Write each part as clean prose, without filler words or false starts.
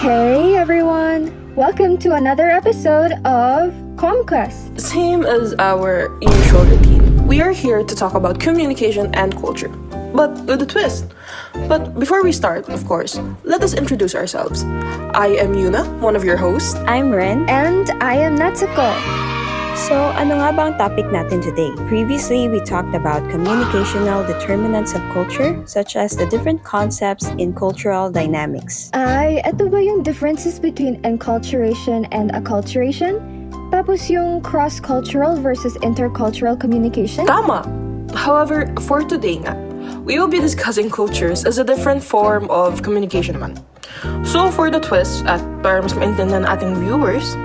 Hey everyone! Welcome to another episode of Comquest. Same as our usual routine, we are here to talk about communication and culture, but with a twist. But before we start, of course, let us introduce ourselves. I am Yuna, one of your hosts. I'm Ren. And I am Natsuko. So, ano nga ba ang topic natin today? Previously, we talked about communicational determinants of culture, such as the different concepts in cultural dynamics. Ito ba yung differences between enculturation and acculturation? Tapos yung cross-cultural versus intercultural communication? Tama! However, for today nga, we will be discussing cultures as a different form of communication naman. So for the twist, at para mas maintindihan ng ating viewers,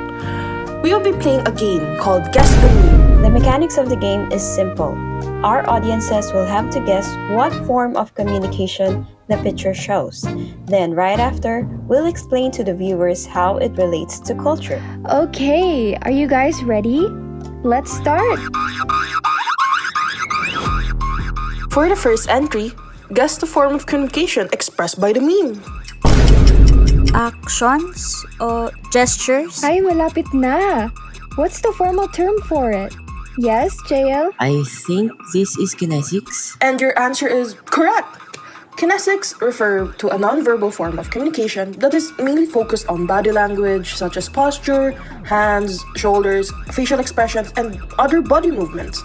we will be playing a game called Guess the Meme. The mechanics of the game is simple. Our audiences will have to guess what form of communication the picture shows. Then, right after, we'll explain to the viewers how it relates to culture. Okay, are you guys ready? Let's start! For the first entry, guess the form of communication expressed by the meme. Actions or gestures? Ay, malapit na! What's the formal term for it? Yes, JL? I think this is kinesics. And your answer is correct! Kinesics refer to a non-verbal form of communication that is mainly focused on body language such as posture, hands, shoulders, facial expressions, and other body movements.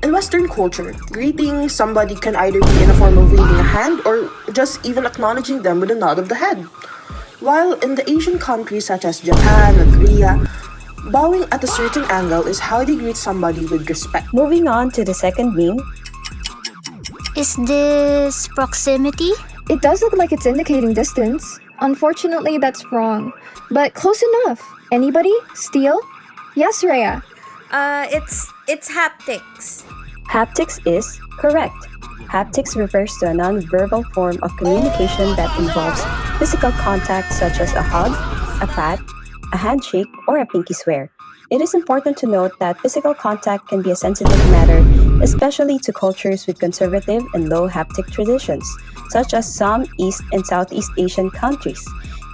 In Western culture, greeting somebody can either be in a form of waving a hand or just even acknowledging them with a nod of the head. While in the Asian countries such as Japan and Korea, bowing at a certain angle is how they greet somebody with respect. Moving on to the second meme. Is this proximity? It does look like it's indicating distance. Unfortunately, that's wrong. But close enough. Anybody? Steal? Yes, Rhea. It's haptics. Haptics is correct. Haptics refers to a non-verbal form of communication that involves physical contact such as a hug, a pat, a handshake, or a pinky swear. It is important to note that physical contact can be a sensitive matter, especially to cultures with conservative and low haptic traditions, such as some East and Southeast Asian countries.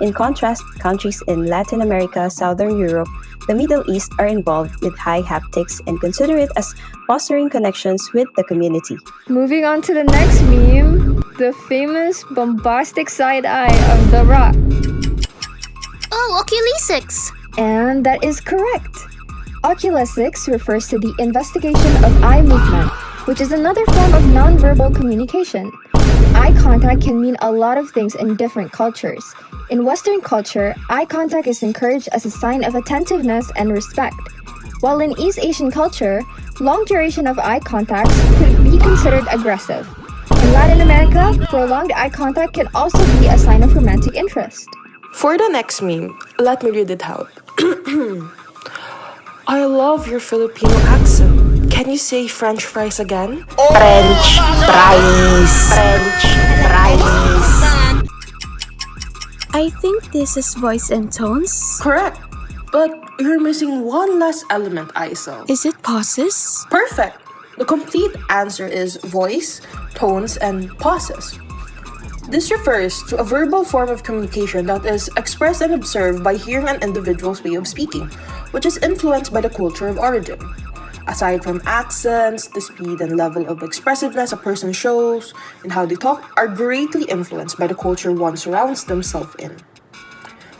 In contrast, countries in Latin America, Southern Europe, the Middle East are involved with high haptics and consider it as fostering connections with the community. Moving on to the next meme, the famous bombastic side eye of The Rock. Oh, oculesics. And that is correct. Oculesics refers to the investigation of eye movement, which is another form of nonverbal communication. Eye contact can mean a lot of things in different cultures. In Western culture, eye contact is encouraged as a sign of attentiveness and respect. While in East Asian culture, long duration of eye contact could be considered aggressive. In Latin America, prolonged eye contact can also be a sign of romantic interest. For the next meme, let me read it out. I love your Filipino accent. Can you say French fries again? French fries. French fries. I think this is voice and tones. Correct. But you're missing one last element, Aisel. Is it pauses? Perfect. The complete answer is voice, tones, and pauses. This refers to a verbal form of communication that is expressed and observed by hearing an individual's way of speaking, which is influenced by the culture of origin. Aside from accents, the speed and level of expressiveness a person shows and how they talk are greatly influenced by the culture one surrounds themselves in.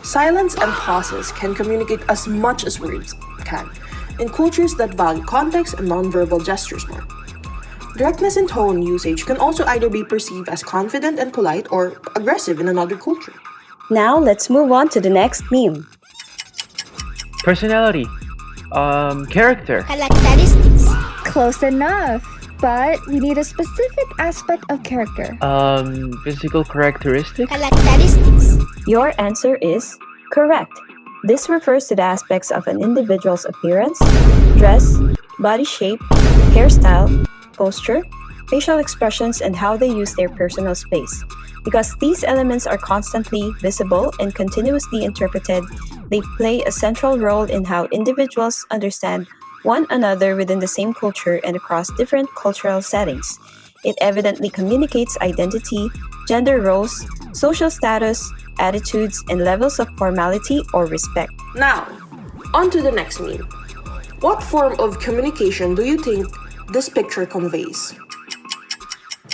Silence and pauses can communicate as much as words can, in cultures that value context and nonverbal gestures more. Directness in tone usage can also either be perceived as confident and polite or aggressive in another culture. Now, let's move on to the next meme. Personality. Character. Characteristics. Close enough, but we need a specific aspect of character. Physical characteristics. Characteristics. Your answer is correct. This refers to the aspects of an individual's appearance, dress, body shape, hairstyle, posture, facial expressions, and how they use their personal space. Because these elements are constantly visible and continuously interpreted, they play a central role in how individuals understand one another within the same culture and across different cultural settings. It evidently communicates identity, gender roles, social status, attitudes, and levels of formality or respect. Now, on to the next meme. What form of communication do you think this picture conveys?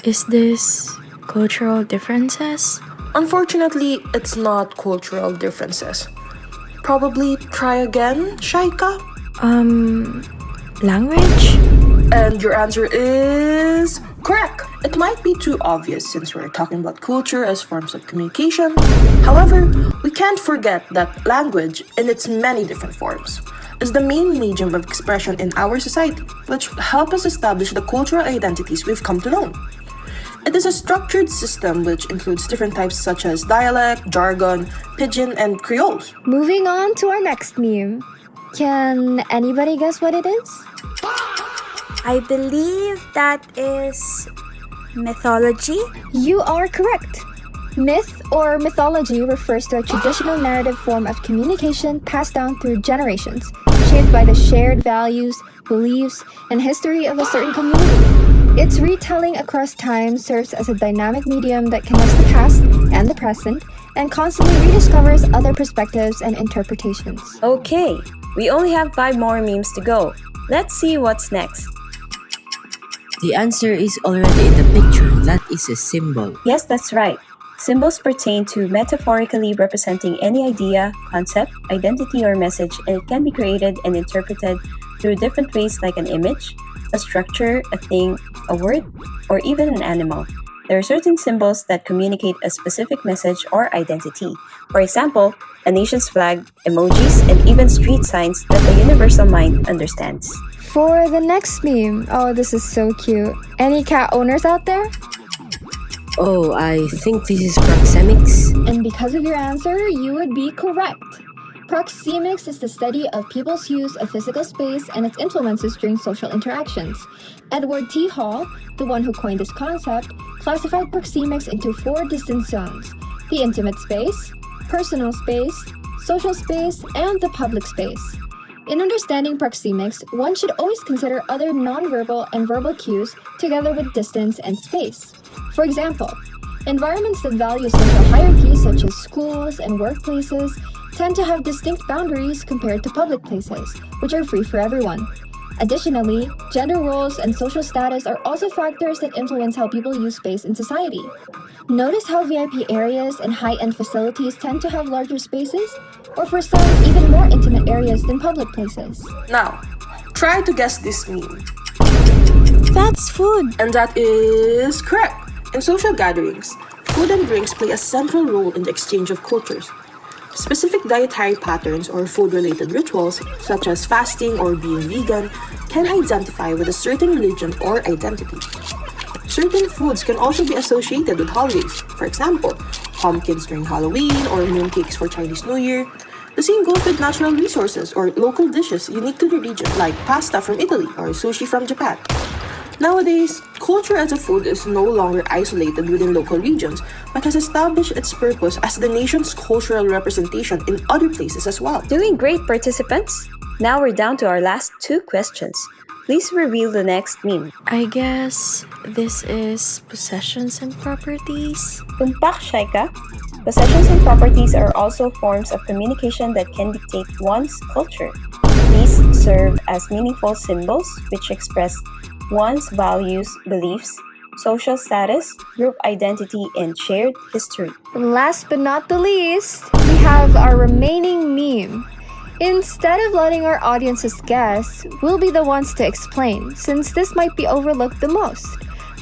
Is this cultural differences? Unfortunately, it's not cultural differences. Probably try again, Shaika? Language? And your answer is correct. It might be too obvious since we're talking about culture as forms of communication. However, we can't forget that language, in its many different forms, is the main medium of expression in our society, which help us establish the cultural identities we've come to know. It is a structured system which includes different types such as dialect, jargon, pidgin, and creoles. Moving on to our next meme. Can anybody guess what it is? I believe that is mythology. You are correct. Myth or mythology refers to a traditional narrative form of communication passed down through generations, shaped by the shared values, beliefs, and history of a certain community. Its retelling across time serves as a dynamic medium that connects the past and the present and constantly rediscovers other perspectives and interpretations. Okay, we only have 5 more memes to go. Let's see what's next. The answer is already in the picture. That is a symbol. Yes, that's right. Symbols pertain to metaphorically representing any idea, concept, identity, or message, and it can be created and interpreted through different ways like an image, a structure, a thing, a word, or even an animal. There are certain symbols that communicate a specific message or identity. For example, a nation's flag, emojis, and even street signs that the universal mind understands. For the next meme, oh, this is so cute. Any cat owners out there? Oh, I think this is proxemics. And because of your answer, you would be correct. Proxemics is the study of people's use of physical space and its influences during social interactions. Edward T. Hall, the one who coined this concept, classified proxemics into 4 distinct zones: the intimate space, personal space, social space, and the public space. In understanding proxemics, one should always consider other nonverbal and verbal cues together with distance and space. For example, environments that value social hierarchies such as schools and workplaces tend to have distinct boundaries compared to public places, which are free for everyone. Additionally, gender roles and social status are also factors that influence how people use space in society. Notice how VIP areas and high-end facilities tend to have larger spaces, or for some, even more intimate areas than public places. Now, try to guess this meme. That's food. And that is correct. In social gatherings, food and drinks play a central role in the exchange of cultures. Specific dietary patterns or food-related rituals, such as fasting or being vegan, can identify with a certain religion or identity. Certain foods can also be associated with holidays. For example, pumpkins during Halloween or mooncakes for Chinese New Year. The same goes with natural resources or local dishes unique to the region, like pasta from Italy or sushi from Japan. Nowadays, culture as a food is no longer isolated within local regions, but has established its purpose as the nation's cultural representation in other places as well. Doing great, participants! Now we're down to our last 2 questions. Please reveal the next meme. I guess this is possessions and properties. Tumpak, Shaika. Possessions and properties are also forms of communication that can dictate one's culture. These serve as meaningful symbols which express one's values, beliefs, social status, group identity, and shared history. Last but not the least, we have our remaining meme. Instead of letting our audiences guess, we'll be the ones to explain, since this might be overlooked the most.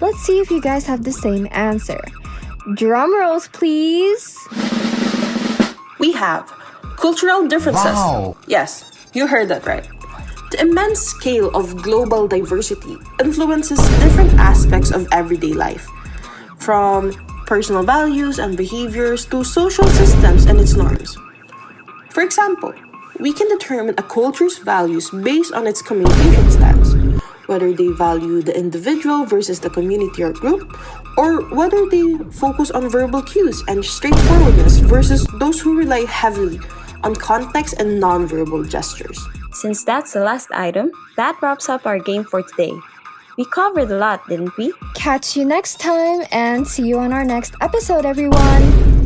Let's see if you guys have the same answer. Drum rolls, please. We have cultural differences. Wow. Yes, you heard that right. The immense scale of global diversity influences different aspects of everyday life, from personal values and behaviors to social systems and its norms. For example, we can determine a culture's values based on its communication stance, whether they value the individual versus the community or group, or whether they focus on verbal cues and straightforwardness versus those who rely heavily on context and nonverbal gestures. Since that's the last item, that wraps up our game for today. We covered a lot, didn't we? Catch you next time and see you on our next episode, everyone.